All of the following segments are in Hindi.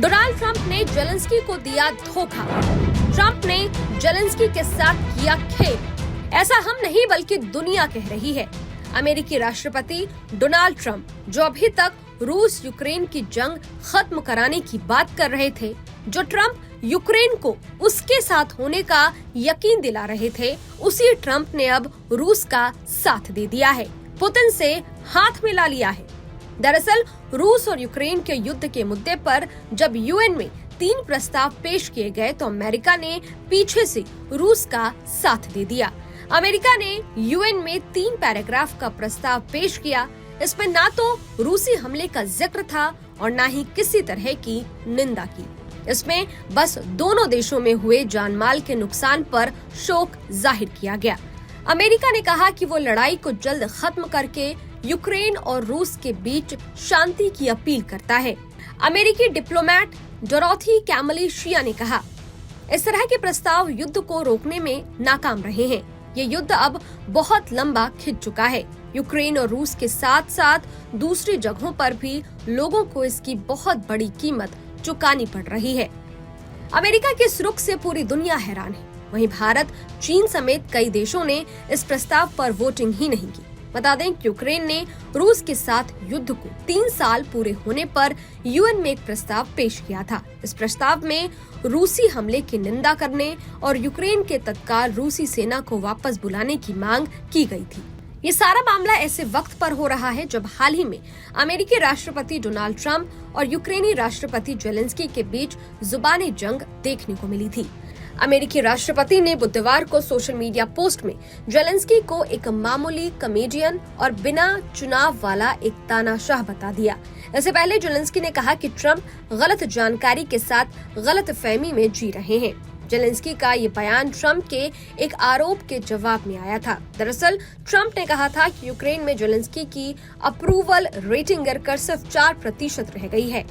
डोनाल्ड ट्रंप ने जेलेंस्की को दिया धोखा। ट्रंप ने जेलेंस्की के साथ किया खेल। ऐसा हम नहीं बल्कि दुनिया कह रही है। अमेरिकी राष्ट्रपति डोनाल्ड ट्रंप जो अभी तक रूस यूक्रेन की जंग खत्म कराने की बात कर रहे थे, जो ट्रंप यूक्रेन को उसके साथ होने का यकीन दिला रहे थे, उसी ट्रंप ने अब रूस का साथ दे दिया है, पुतिन से हाथ मिला लिया है। दरअसल रूस और यूक्रेन के युद्ध के मुद्दे पर जब यूएन में 3 प्रस्ताव पेश किए गए तो अमेरिका ने पीछे से रूस का साथ दे दिया। अमेरिका ने यूएन में 3 पैराग्राफ का प्रस्ताव पेश किया। इसमें ना तो रूसी हमले का जिक्र था और ना ही किसी तरह की निंदा की। इसमें बस दोनों देशों में हुए जानमाल के नुकसान पर शोक जाहिर किया गया। अमेरिका ने कहा कि वो लड़ाई को जल्द खत्म करके यूक्रेन और रूस के बीच शांति की अपील करता है। अमेरिकी डिप्लोमेट डोरोथी कैमलिशिया ने कहा, इस तरह के प्रस्ताव युद्ध को रोकने में नाकाम रहे हैं। ये युद्ध अब बहुत लंबा खिंच चुका है। यूक्रेन और रूस के साथ साथ दूसरी जगहों पर भी लोगों को इसकी बहुत बड़ी कीमत चुकानी पड़ रही है। अमेरिका के इस रुख से पूरी दुनिया हैरान है। वहीं भारत, चीन समेत कई देशों ने इस प्रस्ताव पर वोटिंग ही नहीं की। बता दें कि यूक्रेन ने रूस के साथ युद्ध को 3 साल पूरे होने पर यूएन में एक प्रस्ताव पेश किया था। इस प्रस्ताव में रूसी हमले की निंदा करने और यूक्रेन के तत्काल रूसी सेना को वापस बुलाने की मांग की गई थी। ये सारा मामला ऐसे वक्त पर हो रहा है जब हाल ही में अमेरिकी राष्ट्रपति डोनाल्ड ट्रंप और यूक्रेनी राष्ट्रपति जेलेंस्की के बीच जुबानी जंग देखने को मिली थी। अमेरिकी राष्ट्रपति ने बुधवार को सोशल मीडिया पोस्ट में जेलेंस्की को एक मामूली कॉमेडियन और बिना चुनाव वाला एक तानाशाह बता दिया। इससे पहले जेलेंस्की ने कहा कि ट्रंप गलत जानकारी के साथ गलतफहमी में जी रहे हैं। जेलेंस्की का ये बयान ट्रंप के एक आरोप के जवाब में आया था। दरअसल ट्रंप ने कहा था कि यूक्रेन में जेलेंस्की की अप्रूवल रेटिंग गिरकर सिर्फ 4% रह गई है।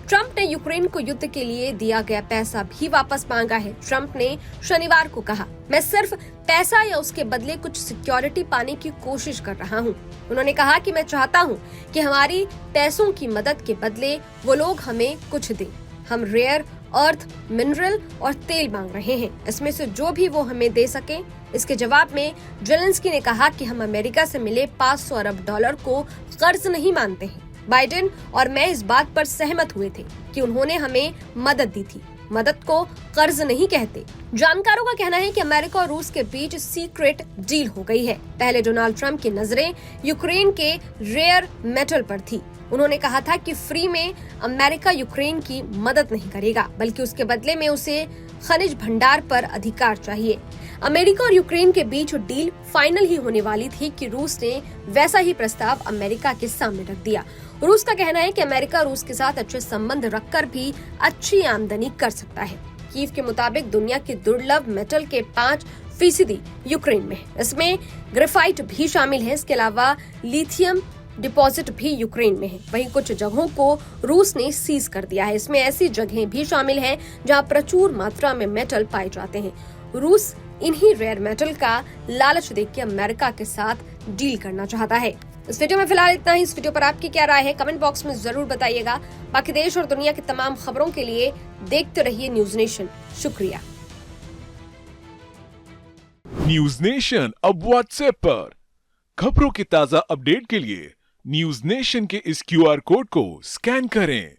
ट्रंप ने यूक्रेन को युद्ध के लिए दिया गया पैसा भी वापस मांगा है। ट्रंप ने शनिवार को कहा, मैं सिर्फ पैसा या उसके बदले कुछ सिक्योरिटी पाने की कोशिश कर रहा हूं। उन्होंने कहा कि मैं चाहता हूं कि हमारी पैसों की मदद के बदले वो लोग हमें कुछ दें। हम रेयर अर्थ, मिनरल और तेल मांग रहे हैं, इसमें से जो भी वो हमें दे सके। इसके जवाब में जेलेंस्की ने कहा कि हम अमेरिका से मिले $500 अरब को कर्ज नहीं मानते हैं। बाइडेन और मैं इस बात पर सहमत हुए थे कि उन्होंने हमें मदद दी थी। मदद को कर्ज नहीं कहते। जानकारों का कहना है कि अमेरिका और रूस के बीच सीक्रेट डील हो गई है। पहले डोनाल्ड ट्रंप की नजरें यूक्रेन के रेयर मेटल पर थी। उन्होंने कहा था कि फ्री में अमेरिका यूक्रेन की मदद नहीं करेगा, बल्कि उसके बदले में उसे खनिज भंडार पर अधिकार चाहिए। अमेरिका और यूक्रेन के बीच डील फाइनल ही होने वाली थी कि रूस ने वैसा ही प्रस्ताव अमेरिका के सामने रख दिया। रूस का कहना है कि अमेरिका रूस के साथ अच्छे संबंध रखकर भी अच्छी आमदनी कर सकता है। कीव के मुताबिक दुनिया की दुर्लभ मेटल के 5% यूक्रेन में है। इसमें ग्रेफाइट भी शामिल है। इसके अलावा लिथियम डिपॉजिट भी यूक्रेन में है। वहीं कुछ जगहों को रूस ने सीज कर दिया है। इसमें ऐसी जगहें भी शामिल हैं जहां प्रचुर मात्रा में मेटल पाए जाते हैं। रूस इन्हीं रेयर मेटल का लालच देख के अमेरिका के साथ डील करना चाहता है। इस वीडियो में फिलहाल इतना ही। इस वीडियो पर आपकी क्या राय है कमेंट बॉक्स में जरूर बताइएगा। बाकी देश और दुनिया की तमाम खबरों के लिए देखते रहिए न्यूज नेशन। शुक्रिया। न्यूज नेशन अब व्हाट्सएप पर खबरों की ताजा अपडेट के लिए न्यूज नेशन के इस QR कोड को स्कैन करें।